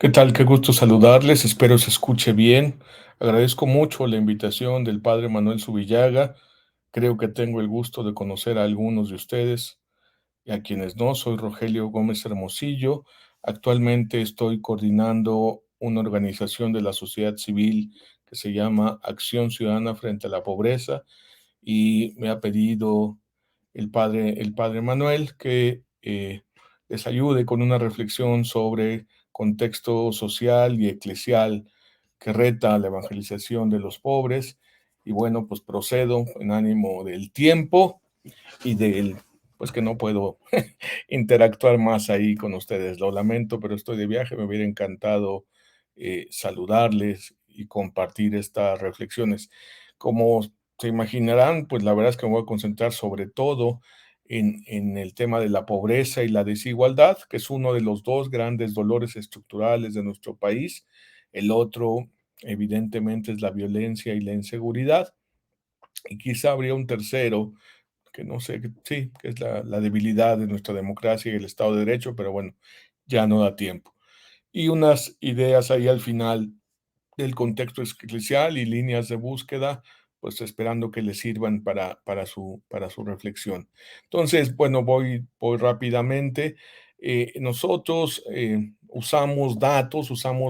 ¿Qué tal? Qué gusto saludarles, espero se escuche bien. Agradezco mucho la invitación del padre Manuel Zubillaga. Creo que tengo el gusto de conocer a algunos de ustedes y a quienes no. Soy Rogelio Gómez Hermosillo. Actualmente estoy coordinando una organización de la sociedad civil que se llama Acción Ciudadana frente a la Pobreza y me ha pedido el padre Manuel que les ayude con una reflexión sobre contexto social y eclesial que reta la evangelización de los pobres. Y bueno, pues procedo en ánimo del tiempo y del, pues que no puedo interactuar más ahí con ustedes. Lo lamento, pero estoy de viaje. Me hubiera encantado saludarles y compartir estas reflexiones. Como se imaginarán, pues la verdad es que me voy a concentrar sobre todo en el tema de la pobreza y la desigualdad, que es uno de los dos grandes dolores estructurales de nuestro país. El otro, evidentemente, es la violencia y la inseguridad. Y quizá habría un tercero que no sé, sí, que es la debilidad de nuestra democracia y el Estado de Derecho, pero bueno, ya no da tiempo. Y unas ideas ahí al final del contexto eclesial y líneas de búsqueda, pues esperando que les sirvan para su reflexión. Entonces, bueno, voy rápidamente. Nosotros usamos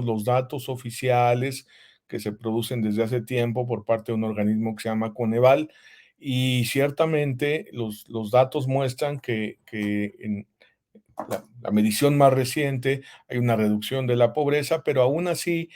los datos oficiales que se producen desde hace tiempo por parte de un organismo que se llama Coneval, y ciertamente los datos muestran que en la medición más reciente hay una reducción de la pobreza, pero aún así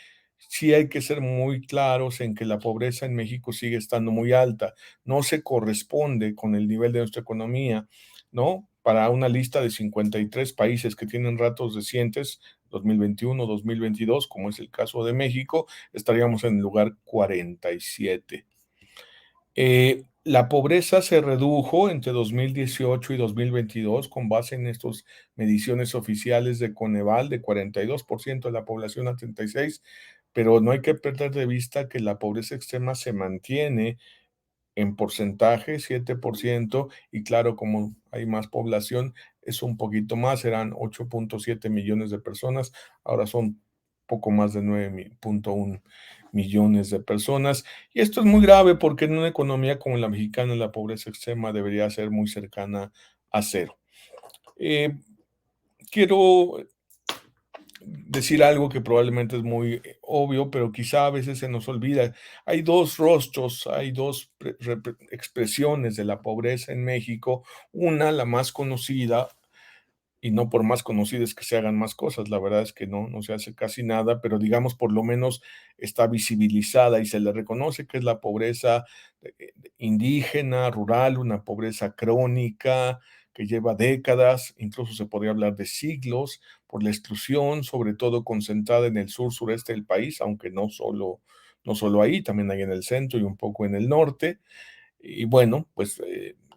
sí hay que ser muy claros en que la pobreza en México sigue estando muy alta. No se corresponde con el nivel de nuestra economía, ¿no? Para una lista de 53 países que tienen datos recientes, 2021, 2022, como es el caso de México, estaríamos en el lugar 47. La pobreza se redujo entre 2018 y 2022 con base en estas mediciones oficiales de Coneval de 42% de la población a 36, pero no hay que perder de vista que la pobreza extrema se mantiene en porcentaje, 7%, y claro, como hay más población, es un poquito más, eran 8.7 millones de personas, ahora son poco más de 9.1 millones de personas. Y esto es muy grave porque en una economía como la mexicana, la pobreza extrema debería ser muy cercana a cero. Eh, Quiero decir algo que probablemente es muy obvio, pero quizá a veces se nos olvida. Hay dos rostros, hay dos expresiones de la pobreza en México. Una, la más conocida, y no por más conocidas que se hagan más cosas, la verdad es que no se hace casi nada, pero digamos por lo menos está visibilizada y se le reconoce que es la pobreza indígena, rural, una pobreza crónica que lleva décadas, incluso se podría hablar de siglos, por la exclusión, sobre todo concentrada en el sur sureste del país, aunque no solo ahí, también hay en el centro y un poco en el norte. Y bueno, pues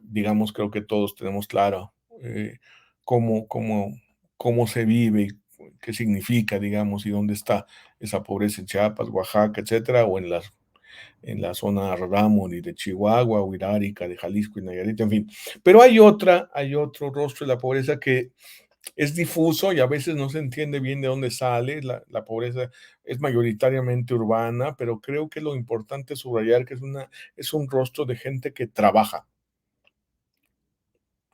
digamos, creo que todos tenemos claro eh, cómo, cómo, cómo se vive y qué significa, digamos, y dónde está esa pobreza en Chiapas, Oaxaca, etcétera, o en la zona Rarámuri de Chihuahua, o Irárica de Jalisco y Nayarit, en fin. Pero hay otro rostro de la pobreza que es difuso y a veces no se entiende bien de dónde sale. La pobreza es mayoritariamente urbana, pero creo que lo importante es subrayar que es un rostro de gente que trabaja.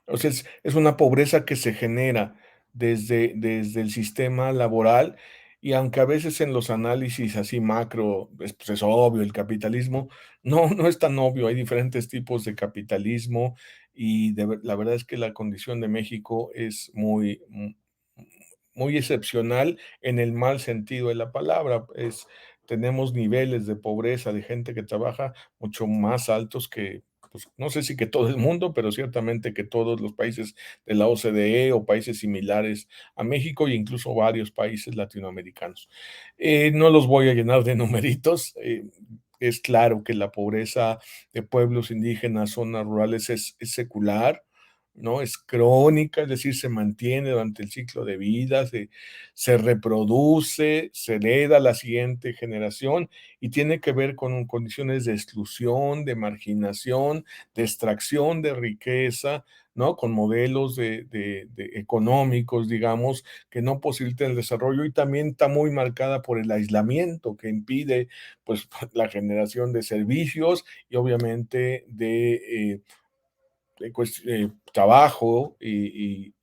O sea, es una pobreza que se genera desde el sistema laboral, y aunque a veces en los análisis así macro, pues es obvio el capitalismo, no es tan obvio. Hay diferentes tipos de capitalismo y la verdad es que la condición de México es muy excepcional en el mal sentido de la palabra. Tenemos niveles de pobreza de gente que trabaja mucho más altos que, pues, no sé si que todo el mundo, pero ciertamente que todos los países de la OCDE o países similares a México e incluso varios países latinoamericanos. No los voy a llenar de numeritos. Es claro que la pobreza de pueblos indígenas, zonas rurales es secular. ¿no? Es crónica, es decir, se mantiene durante el ciclo de vida, se reproduce, se hereda a la siguiente generación y tiene que ver con condiciones de exclusión, de marginación, de extracción de riqueza, ¿no? Con modelos de económicos, digamos, que no posibilitan el desarrollo y también está muy marcada por el aislamiento que impide, pues, la generación de servicios y obviamente trabajo y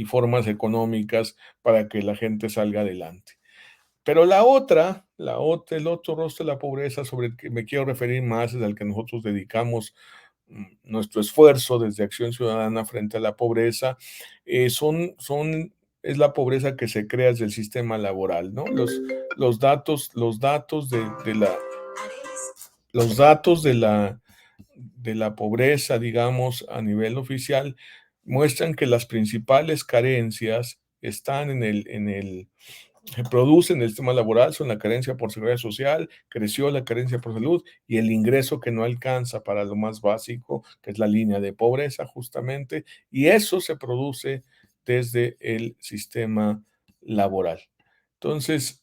formas económicas para que la gente salga adelante. Pero el otro rostro de la pobreza sobre el que me quiero referir más es al que nosotros dedicamos nuestro esfuerzo desde Acción Ciudadana frente a la pobreza, es la pobreza que se crea desde el sistema laboral, ¿no? Los datos los datos de la pobreza, digamos, a nivel oficial, muestran que las principales carencias están se producen en el sistema laboral, son la carencia por seguridad social, creció la carencia por salud y el ingreso que no alcanza para lo más básico, que es la línea de pobreza, justamente, y eso se produce desde el sistema laboral. Entonces,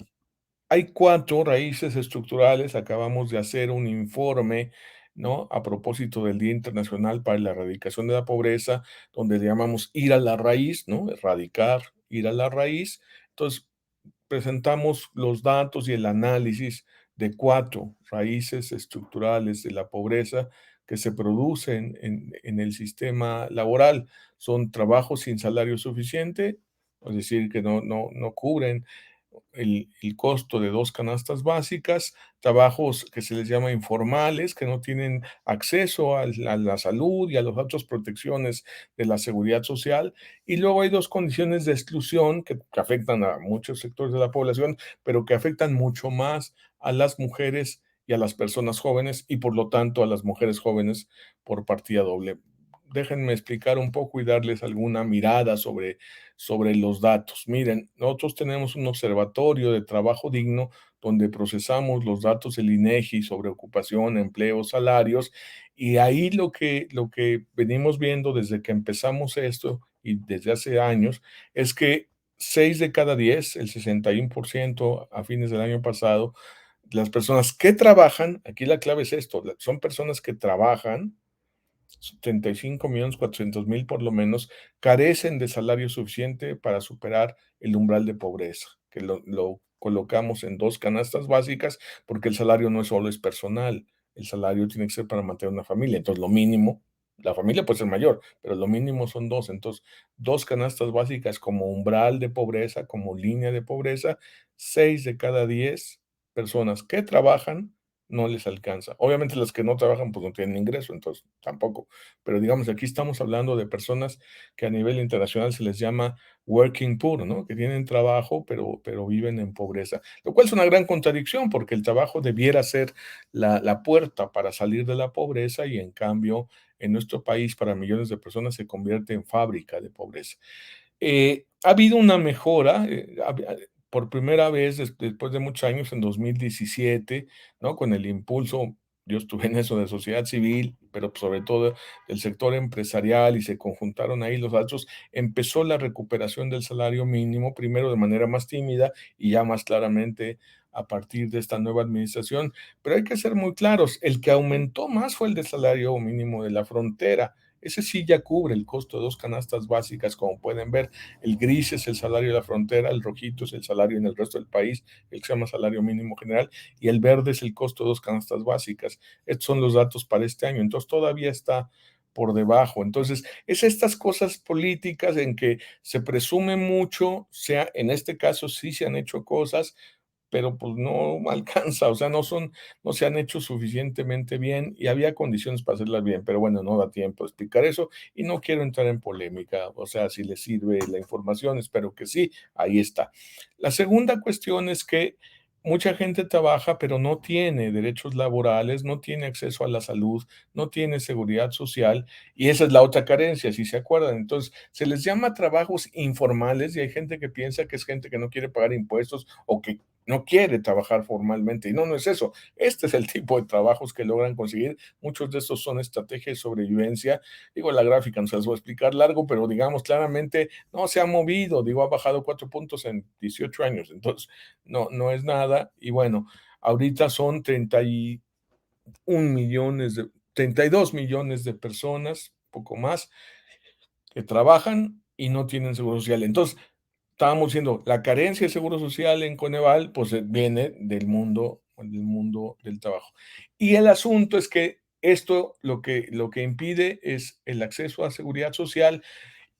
hay 4 raíces estructurales. Acabamos de hacer un informe, ¿no? A propósito del Día Internacional para la Erradicación de la Pobreza, donde le llamamos ir a la raíz, ¿no? Erradicar, ir a la raíz. Entonces, presentamos los datos y el análisis de 4 raíces estructurales de la pobreza que se producen en el sistema laboral. Son trabajos sin salario suficiente, es decir, que no cubren el costo de 2 canastas básicas, trabajos que se les llama informales, que no tienen acceso a la salud y a las otras protecciones de la seguridad social. Y luego hay 2 condiciones de exclusión que afectan a muchos sectores de la población, pero que afectan mucho más a las mujeres y a las personas jóvenes y por lo tanto a las mujeres jóvenes por partida doble. Déjenme explicar un poco y darles alguna mirada sobre los datos. Miren, nosotros tenemos un observatorio de trabajo digno donde procesamos los datos del INEGI sobre ocupación, empleo, salarios, y ahí lo que venimos viendo desde que empezamos esto y desde hace años es que 6 de cada 10, el 61% a fines del año pasado, las personas que trabajan, aquí la clave es esto, son personas que trabajan 75.400.000 por lo menos, carecen de salario suficiente para superar el umbral de pobreza, que lo colocamos en 2 canastas básicas, porque el salario no solo es personal, el salario tiene que ser para mantener una familia. Entonces, lo mínimo, la familia puede ser mayor, pero lo mínimo son 2. Entonces, 2 canastas básicas como umbral de pobreza, como línea de pobreza, 6 de cada 10 personas que trabajan no les alcanza. Obviamente, las que no trabajan, pues no tienen ingreso, entonces tampoco. Pero digamos, aquí estamos hablando de personas que a nivel internacional se les llama working poor, ¿no? Que tienen trabajo, pero viven en pobreza, lo cual es una gran contradicción porque el trabajo debiera ser la puerta para salir de la pobreza y en cambio en nuestro país para millones de personas se convierte en fábrica de pobreza. Ha habido una mejora, por primera vez después de muchos años, en 2017, ¿no? Con el impulso, yo estuve en eso de sociedad civil, pero sobre todo del sector empresarial y se conjuntaron ahí los datos, empezó la recuperación del salario mínimo, primero de manera más tímida y ya más claramente a partir de esta nueva administración. Pero hay que ser muy claros, el que aumentó más fue el de salario mínimo de la frontera. Ese sí ya cubre el costo de 2 canastas básicas, como pueden ver. El gris es el salario de la frontera, el rojito es el salario en el resto del país, el que se llama salario mínimo general, y el verde es el costo de 2 canastas básicas. Estos son los datos para este año. Entonces todavía está por debajo. Entonces, es estas cosas políticas en que se presume mucho, sea, en este caso sí se han hecho cosas, pero pues no alcanza, o sea, no se han hecho suficientemente bien y había condiciones para hacerlas bien, pero bueno, no da tiempo de explicar eso y no quiero entrar en polémica, o sea, si les sirve la información, espero que sí, ahí está. La segunda cuestión es que mucha gente trabaja, pero no tiene derechos laborales, no tiene acceso a la salud, no tiene seguridad social y esa es la otra carencia, si se acuerdan. Entonces, se les llama trabajos informales y hay gente que piensa que es gente que no quiere pagar impuestos o que no quiere trabajar formalmente. Y no, no es eso. Este es el tipo de trabajos que logran conseguir. Muchos de estos son estrategias de sobrevivencia. Digo, la gráfica no se las voy a explicar largo, pero digamos claramente no se ha movido. Digo, ha bajado 4 puntos en 18 años. Entonces, no, no es nada. Y bueno, ahorita son 31 millones 32 millones de personas, poco más, que trabajan y no tienen seguro social. Entonces, estábamos diciendo, la carencia de seguro social en Coneval, pues viene del mundo del trabajo. Y el asunto es que esto lo que impide es el acceso a seguridad social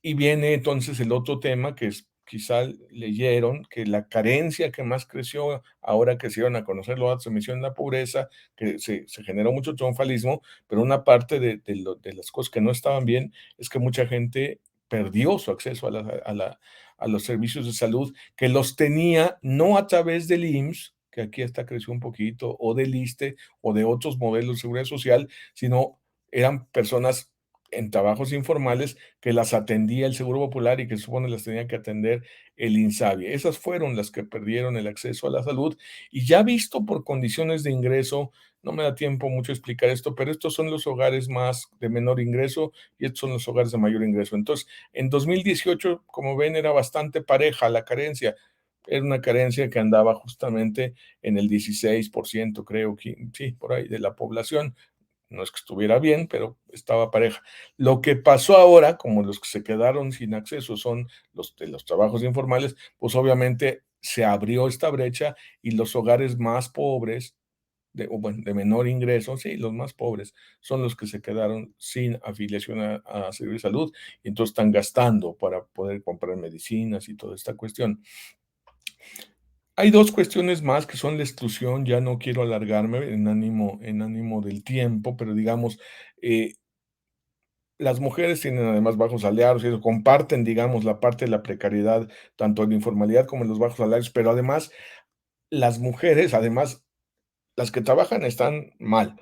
y viene entonces el otro tema que es, quizá leyeron, que la carencia que más creció ahora que se iban a conocer los datos de emisión de la pobreza, que se generó mucho triunfalismo, pero una parte de las cosas que no estaban bien es que mucha gente perdió su acceso a los servicios de salud, que los tenía no a través del IMSS, que aquí hasta creció un poquito, o del ISSSTE, o de otros modelos de seguridad social, sino eran personas en trabajos informales que las atendía el Seguro Popular y que supone las tenía que atender el INSABI. Esas fueron las que perdieron el acceso a la salud y ya visto por condiciones de ingreso, no me da tiempo mucho explicar esto, pero estos son los hogares más de menor ingreso y estos son los hogares de mayor ingreso. Entonces, en 2018, como ven, era bastante pareja la carencia. Era una carencia que andaba justamente en el 16%, creo que sí, por ahí de la población. No es que estuviera bien, pero estaba pareja. Lo que pasó ahora, como los que se quedaron sin acceso son los de los trabajos informales, pues obviamente se abrió esta brecha y los hogares más pobres, o bueno, de menor ingreso, sí, los más pobres, son los que se quedaron sin afiliación a Seguro de Salud y entonces están gastando para poder comprar medicinas y toda esta cuestión. Hay dos cuestiones más que son la exclusión, ya no quiero alargarme en ánimo del tiempo, pero digamos, eh, las mujeres tienen además bajos salarios y eso, comparten, digamos, la parte de la precariedad, tanto en la informalidad como en los bajos salarios, pero además las mujeres, además, las que trabajan están mal,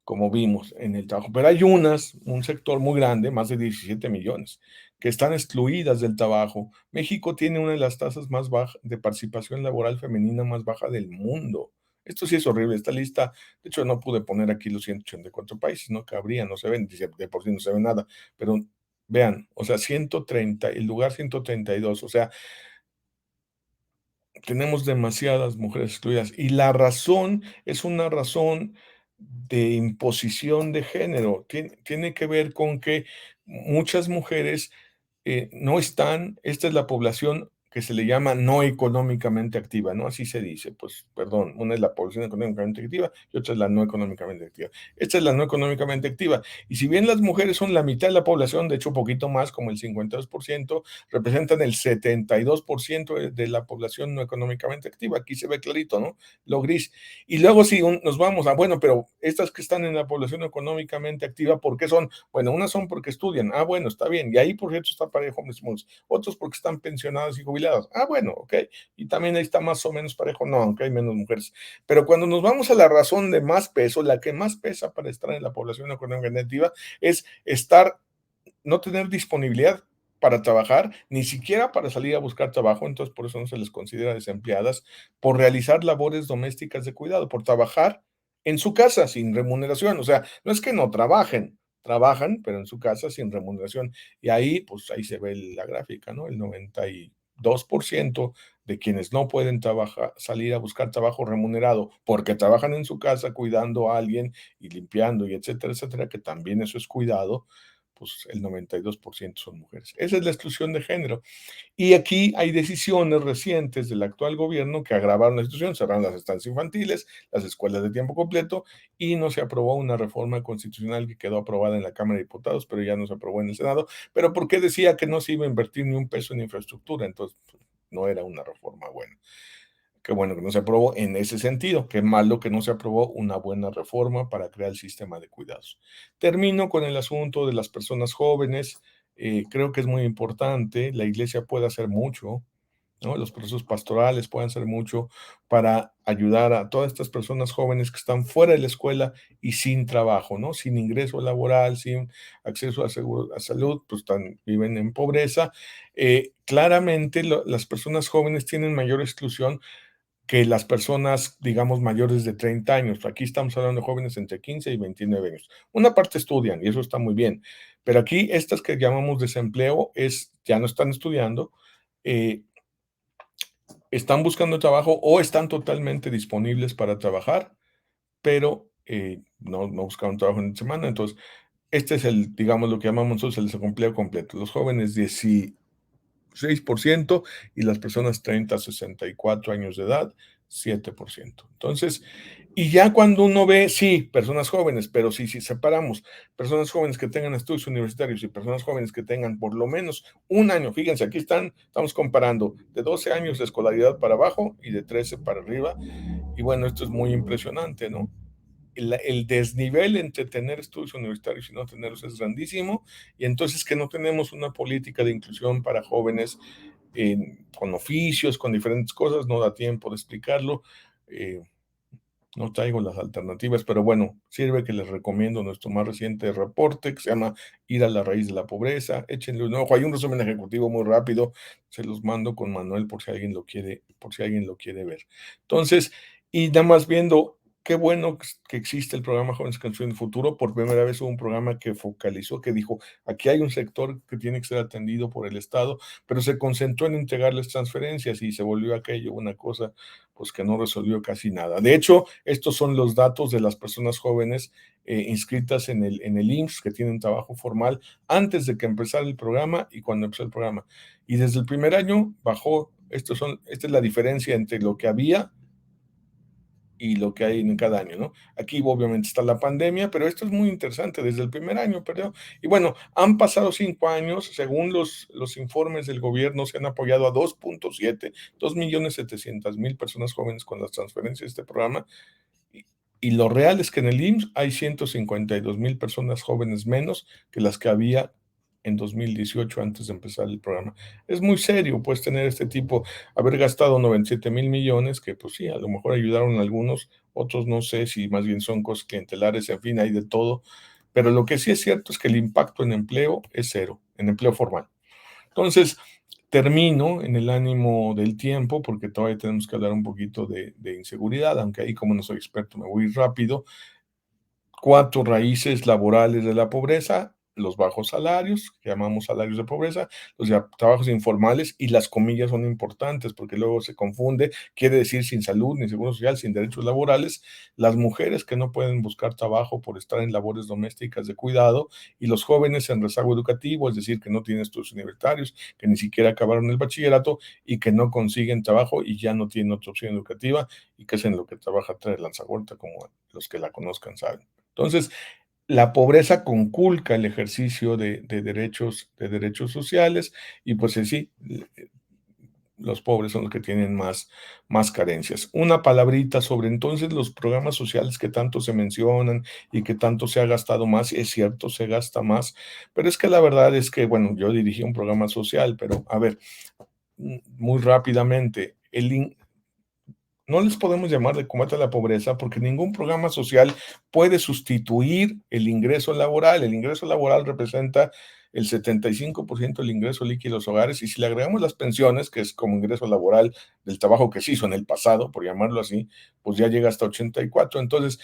como vimos en el trabajo, pero hay un sector muy grande, más de 17 millones, que están excluidas del trabajo. México tiene una de las tasas más bajas de participación laboral femenina más baja del mundo. Esto sí es horrible, esta lista, de hecho no pude poner aquí los 184 países, no cabría, no se ven, de por sí no se ve nada, pero vean, o sea, 130, el lugar 132, o sea, tenemos demasiadas mujeres excluidas y la razón es una razón de imposición de género. Tiene que ver con que muchas mujeres no están, esta es la población que se le llama no económicamente activa, ¿no? Así se dice, pues, perdón, una es la población económicamente activa y otra es la no económicamente activa. Esta es la no económicamente activa. Y si bien las mujeres son la mitad de la población, de hecho, un poquito más, como el 52%, representan el 72% de la población no económicamente activa. Aquí se ve clarito, ¿no? Lo gris. Y luego si nos vamos a, bueno, pero estas que están en la población económicamente activa, ¿por qué son? Bueno, unas son porque estudian. Ah, bueno, está bien. Y ahí, por cierto, está parejo mismos. Otros porque están pensionadas y jubiladas. Ah, bueno, ok. Y también ahí está más o menos parejo. No, aunque hay menos mujeres. Pero cuando nos vamos a la razón de más peso, la que más pesa para estar en la población económicamente activa es no tener disponibilidad para trabajar, ni siquiera para salir a buscar trabajo, entonces por eso no se les considera desempleadas, por realizar labores domésticas de cuidado, por trabajar en su casa sin remuneración. O sea, no es que no trabajen, trabajan, pero en su casa sin remuneración. Y ahí, pues ahí se ve la gráfica, ¿no? El 92% de quienes no pueden trabajar, salir a buscar trabajo remunerado porque trabajan en su casa cuidando a alguien y limpiando y etcétera, etcétera, que también eso es cuidado, pues el 92% son mujeres. Esa es la exclusión de género. Y aquí hay decisiones recientes del actual gobierno que agravaron la situación, cerraron las estancias infantiles, las escuelas de tiempo completo y no se aprobó una reforma constitucional que quedó aprobada en la Cámara de Diputados, pero ya no se aprobó en el Senado. ¿Pero por qué decía que no se iba a invertir ni un peso en infraestructura? Entonces, pues, no era una reforma buena. Qué bueno que no se aprobó en ese sentido. Qué malo que no se aprobó una buena reforma para crear el sistema de cuidados. Termino con el asunto de las personas jóvenes. Creo que es muy importante. La iglesia puede hacer mucho, ¿no? Los procesos pastorales pueden hacer mucho para ayudar a todas estas personas jóvenes que están fuera de la escuela y sin trabajo, ¿no? Sin ingreso laboral, sin acceso a seguro, a salud, pues viven en pobreza. Claramente las personas jóvenes tienen mayor exclusión que las personas, digamos, mayores de 30 años. Aquí estamos hablando de jóvenes entre 15 y 29 años. Una parte estudian y eso está muy bien, pero aquí estas que llamamos desempleo ya no están estudiando, eh, están buscando trabajo o están totalmente disponibles para trabajar, pero no buscaron trabajo en semana. Entonces, este es digamos, lo que llamamos nosotros el desempleo completo. Los jóvenes 6% y las personas 30 a 64 años de edad, 7%. Entonces, y ya cuando uno ve, sí, personas jóvenes, pero si separamos personas jóvenes que tengan estudios universitarios y personas jóvenes que tengan por lo menos un año, fíjense, aquí estamos comparando de 12 años de escolaridad para abajo y de 13 para arriba, y bueno, esto es muy impresionante, ¿no? El desnivel entre tener estudios universitarios y no tenerlos es grandísimo, y entonces que no tenemos una política de inclusión para jóvenes con oficios, con diferentes cosas, no da tiempo de explicarlo. Eh, no traigo las alternativas, pero bueno, sirve que les recomiendo nuestro más reciente reporte que se llama Ir a la raíz de la pobreza. Échenle un ojo. Hay un resumen ejecutivo muy rápido. Se los mando con Manuel por si alguien lo quiere, por si alguien lo quiere ver. Entonces, y nada más viendo qué bueno que existe el programa Jóvenes Construyendo el Futuro. Por primera vez hubo un programa que focalizó, que dijo, aquí hay un sector que tiene que ser atendido por el Estado, pero se concentró en entregarles transferencias y se volvió aquello una cosa pues que no resolvió casi nada. De hecho, estos son los datos de las personas jóvenes inscritas en el IMSS que tienen trabajo formal antes de que empezara el programa y cuando empezó el programa. Y desde el primer año bajó, esta es la diferencia entre lo que había y lo que hay en cada año, ¿no? Aquí obviamente está la pandemia, pero esto es muy interesante desde el primer año, pero y bueno, han pasado 5 años, según los informes del gobierno, se han apoyado a 2.700.000 personas jóvenes con las transferencias de este programa, y, y lo real es que en el IMSS hay 152.000 personas jóvenes menos que las que había en 2018 antes de empezar el programa. Es muy serio, pues, tener este tipo, haber gastado 97.000 millones, que pues sí, a lo mejor ayudaron a algunos, otros no sé si más bien son cosas clientelares, en fin, hay de todo, pero lo que sí es cierto es que el impacto en empleo es cero, en empleo formal. Entonces, termino en el ánimo del tiempo, porque todavía tenemos que hablar un poquito de inseguridad, aunque ahí como no soy experto me voy rápido. 4 raíces laborales de la pobreza: los bajos salarios, que llamamos salarios de pobreza, los trabajos informales, y las comillas son importantes porque luego se confunde, quiere decir sin salud ni seguro social, sin derechos laborales, las mujeres que no pueden buscar trabajo por estar en labores domésticas de cuidado, y los jóvenes en rezago educativo, es decir, que no tienen estudios universitarios, que ni siquiera acabaron el bachillerato y que no consiguen trabajo y ya no tienen otra opción educativa, y que es en lo que trabaja Tere Lanzagorta, como los que la conozcan saben. Entonces, la pobreza conculca el ejercicio de derechos sociales y pues en sí, los pobres son los que tienen más carencias. Una palabrita sobre entonces los programas sociales que tanto se mencionan y que tanto se ha gastado más, es cierto, se gasta más, pero es que la verdad es que, bueno, yo dirigí un programa social, pero a ver, muy rápidamente, no les podemos llamar de combate a la pobreza porque ningún programa social puede sustituir el ingreso laboral. El ingreso laboral representa el 75% del ingreso líquido de los hogares, y si le agregamos las pensiones, que es como ingreso laboral del trabajo que se hizo en el pasado, por llamarlo así, pues ya llega hasta 84. Entonces,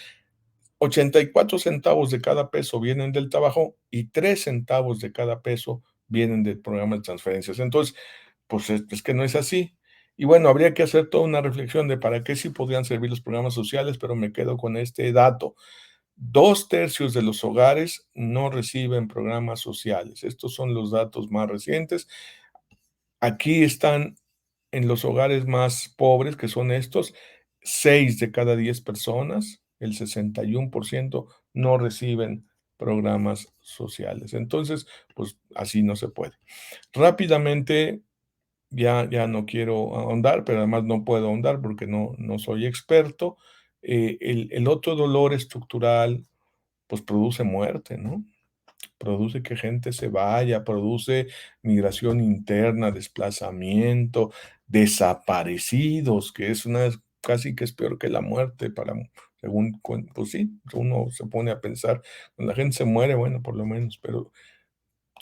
84 centavos de cada peso vienen del trabajo y 3 centavos de cada peso vienen del programa de transferencias. Entonces, pues es que no es así. Y bueno, habría que hacer toda una reflexión de para qué sí podrían servir los programas sociales, pero me quedo con este dato. 2/3 de los hogares no reciben programas sociales. Estos son los datos más recientes. Aquí están en los hogares más pobres, que son estos, 6 de cada 10 personas, el 61%, no reciben programas sociales. Entonces, pues así no se puede. Rápidamente, ya no quiero ahondar, pero además no puedo ahondar porque no soy experto. El otro dolor estructural, pues produce muerte, ¿no? Produce que gente se vaya, produce migración interna, desplazamiento, desaparecidos, que es casi que es peor que la muerte según, pues sí, uno se pone a pensar, cuando la gente se muere, bueno, por lo menos, pero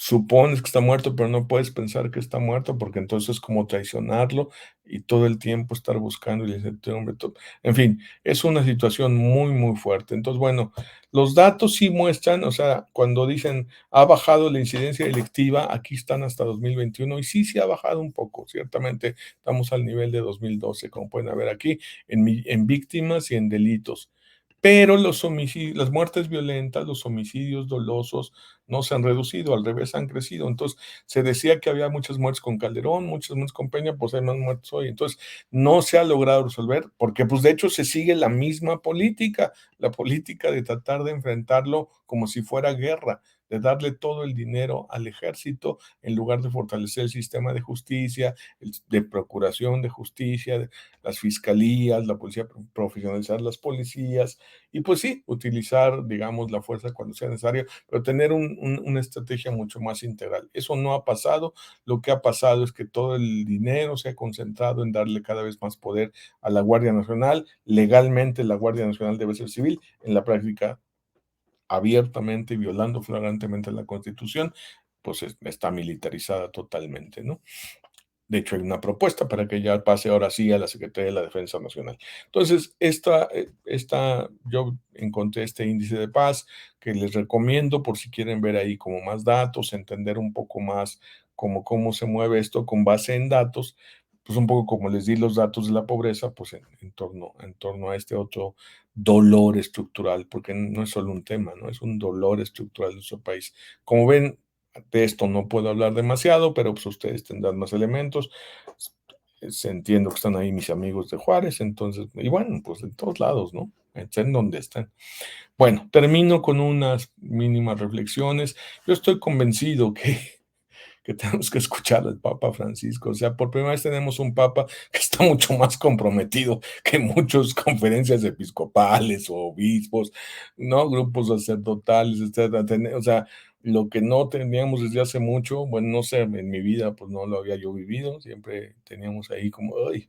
supones que está muerto, pero no puedes pensar que está muerto, porque entonces es como traicionarlo y todo el tiempo estar buscando y la incertidumbre, en fin, es una situación muy, muy fuerte. Entonces, bueno, los datos sí muestran, o sea, cuando dicen ha bajado la incidencia delictiva, aquí están hasta 2021 y sí, sí ha bajado un poco, ciertamente estamos al nivel de 2012, como pueden ver aquí, en víctimas y en delitos. Pero los homicidios, las muertes violentas, los homicidios dolosos no se han reducido, al revés han crecido. Entonces, se decía que había muchas muertes con Calderón, muchas muertes con Peña, pues hay más muertes hoy. Entonces, no se ha logrado resolver, porque pues de hecho se sigue la misma política, la política de tratar de enfrentarlo como si fuera guerra, de darle todo el dinero al ejército en lugar de fortalecer el sistema de justicia, de procuración de justicia, de las fiscalías, la policía, profesionalizar las policías y pues sí, utilizar, digamos, la fuerza cuando sea necesario, pero tener una estrategia mucho más integral. Eso no ha pasado. Lo que ha pasado es que todo el dinero se ha concentrado en darle cada vez más poder a la Guardia Nacional. Legalmente la Guardia Nacional debe ser civil, en la práctica abiertamente y violando flagrantemente la Constitución, pues está militarizada totalmente, ¿no? De hecho, hay una propuesta para que ya pase ahora sí a la Secretaría de la Defensa Nacional. Entonces, yo encontré este índice de paz que les recomiendo por si quieren ver ahí como más datos, entender un poco más cómo se mueve esto con base en datos, pues un poco como les di los datos de la pobreza, pues en torno a este otro dolor estructural, porque no es solo un tema, ¿no? Es un dolor estructural de nuestro país. Como ven, de esto no puedo hablar demasiado, pero pues ustedes tendrán más elementos. Entiendo que están ahí mis amigos de Juárez, entonces, y bueno, pues de todos lados, ¿no? Estén donde estén. Bueno, termino con unas mínimas reflexiones. Yo estoy convencido que tenemos que escuchar al Papa Francisco. O sea, por primera vez tenemos un Papa que está mucho más comprometido que muchas conferencias episcopales o obispos, ¿no? Grupos sacerdotales, etcétera. O sea, lo que no teníamos desde hace mucho, bueno, no sé, en mi vida, pues no lo había yo vivido, siempre teníamos ahí como, ay,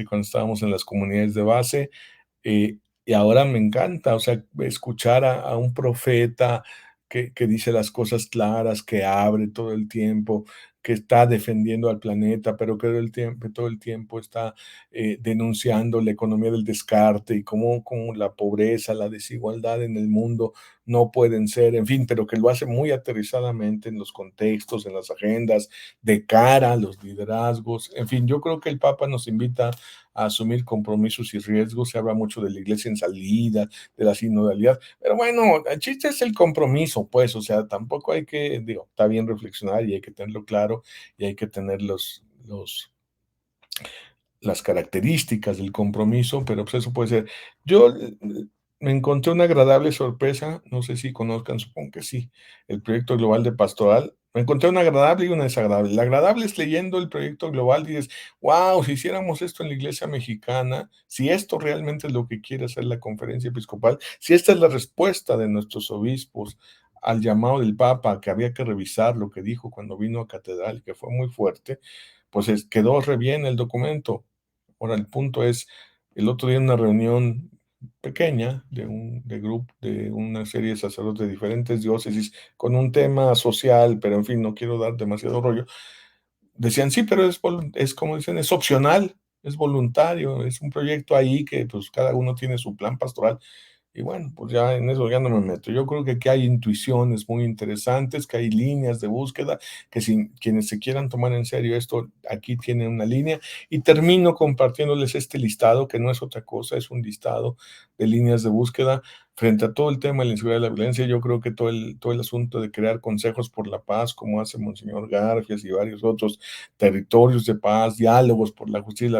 cuando estábamos en las comunidades de base, eh, y ahora me encanta, o sea, escuchar a un profeta que dice las cosas claras, que abre todo el tiempo, que está defendiendo al planeta, pero que todo el tiempo está denunciando la economía del descarte y cómo la pobreza, la desigualdad en el mundo no pueden ser, en fin, pero que lo hace muy aterrizadamente en los contextos, en las agendas, de cara a los liderazgos. En fin, yo creo que el Papa nos invita a asumir compromisos y riesgos. Se habla mucho de la iglesia en salida, de la sinodalidad, pero bueno, el chiste es el compromiso, pues, o sea, tampoco hay que, digo, está bien reflexionar y hay que tenerlo claro y hay que tener las características del compromiso, pero pues eso puede ser. Yo me encontré una agradable sorpresa, no sé si conozcan, supongo que sí, el proyecto global de pastoral. Me encontré una agradable y una desagradable. La agradable es leyendo el proyecto global, dices, wow, si hiciéramos esto en la iglesia mexicana, si esto realmente es lo que quiere hacer la conferencia episcopal, si esta es la respuesta de nuestros obispos al llamado del Papa, que había que revisar lo que dijo cuando vino a catedral, que fue muy fuerte, pues quedó re bien el documento. Ahora, el punto es, el otro día en una reunión pequeña de una serie de sacerdotes de diferentes diócesis con un tema social, pero en fin, no quiero dar demasiado rollo, decían, sí, pero es como dicen, es opcional, es voluntario, es un proyecto ahí que pues cada uno tiene su plan pastoral. Y bueno, pues ya en eso ya no me meto. Yo creo que aquí hay intuiciones muy interesantes, que hay líneas de búsqueda, que si quienes se quieran tomar en serio esto, aquí tienen una línea. Y termino compartiéndoles este listado, que no es otra cosa, es un listado de líneas de búsqueda frente a todo el tema de la inseguridad y la violencia. Yo creo que todo el asunto de crear consejos por la paz, como hace Monseñor Garfias y varios otros, territorios de paz, diálogos por la justicia y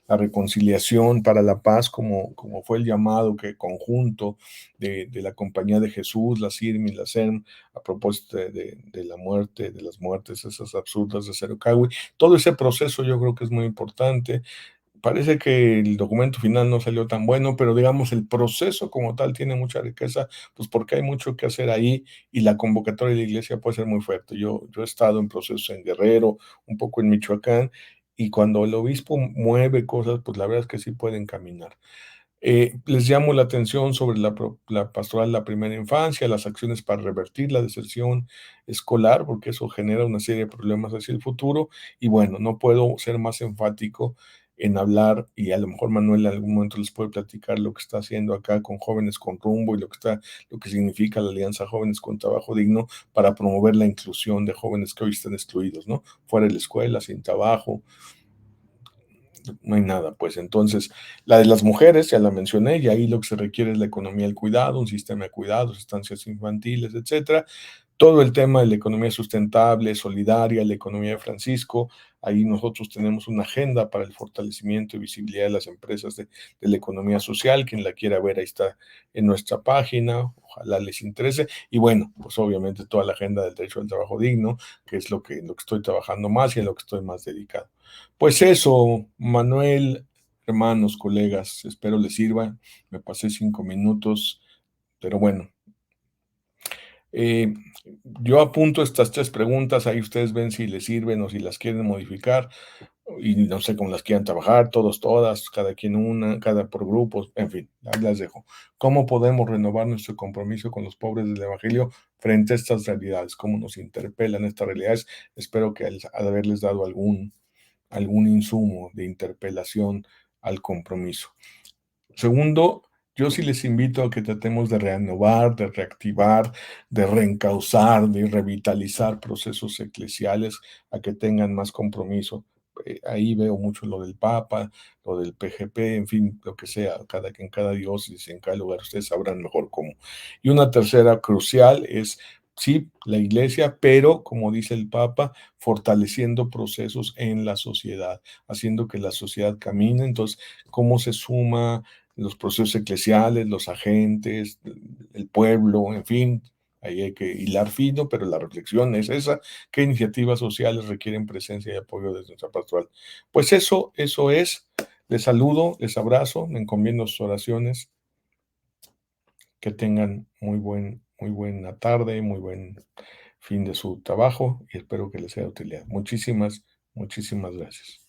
la reconciliación para la paz, como fue el llamado que conjunto de la Compañía de Jesús, la CIRM y la CERM, a propósito de la muerte, de las muertes esas absurdas de Cerocahui. Todo ese proceso yo creo que es muy importante. Parece que el documento final no salió tan bueno, pero digamos el proceso como tal tiene mucha riqueza, pues porque hay mucho que hacer ahí y la convocatoria de la iglesia puede ser muy fuerte. Yo he estado en procesos en Guerrero, un poco en Michoacán, y cuando el obispo mueve cosas, pues la verdad es que sí pueden caminar. Les llamo la atención sobre la pastoral de la primera infancia, las acciones para revertir la deserción escolar, porque eso genera una serie de problemas hacia el futuro. Y bueno, no puedo ser más enfático en hablar, y a lo mejor Manuel en algún momento les puede platicar lo que está haciendo acá con Jóvenes con Rumbo y lo que significa la Alianza Jóvenes con Trabajo Digno para promover la inclusión de jóvenes que hoy están excluidos, ¿no? Fuera de la escuela, sin trabajo, no hay nada, pues entonces la de las mujeres ya la mencioné, y ahí lo que se requiere es la economía del cuidado, un sistema de cuidados, estancias infantiles, etcétera. Todo el tema de la economía sustentable, solidaria, la economía de Francisco, ahí nosotros tenemos una agenda para el fortalecimiento y visibilidad de las empresas de la economía social. Quien la quiera ver, ahí está en nuestra página, ojalá les interese. Y bueno, pues obviamente toda la agenda del derecho al trabajo digno, que es lo que estoy trabajando más y en lo que estoy más dedicado. Pues eso, Manuel, hermanos, colegas, espero les sirva. Me pasé 5 minutos, pero bueno, eh, yo apunto estas 3 preguntas, ahí ustedes ven si les sirven o si las quieren modificar, y no sé cómo las quieran trabajar, todos, todas, cada quien una, cada por grupos, en fin, ahí las dejo. ¿Cómo podemos renovar nuestro compromiso con los pobres del Evangelio frente a estas realidades? ¿Cómo nos interpelan estas realidades? Espero que al haberles dado algún insumo de interpelación al compromiso. Segundo, yo sí les invito a que tratemos de renovar, de reactivar, de reencauzar, de revitalizar procesos eclesiales, a que tengan más compromiso. Ahí veo mucho lo del Papa, lo del PGP, en fin, lo que sea, en cada diócesis, en cada lugar, ustedes sabrán mejor cómo. Y una tercera crucial es, sí, la iglesia, pero como dice el Papa, fortaleciendo procesos en la sociedad, haciendo que la sociedad camine. Entonces, ¿cómo se suma los procesos eclesiales, los agentes, el pueblo, en fin? Ahí hay que hilar fino, pero la reflexión es esa: ¿qué iniciativas sociales requieren presencia y apoyo desde nuestra pastoral? Pues eso es. Les saludo, les abrazo, me encomiendo sus oraciones, que tengan muy buena tarde, muy buen fin de su trabajo, y espero que les sea de utilidad. Muchísimas gracias.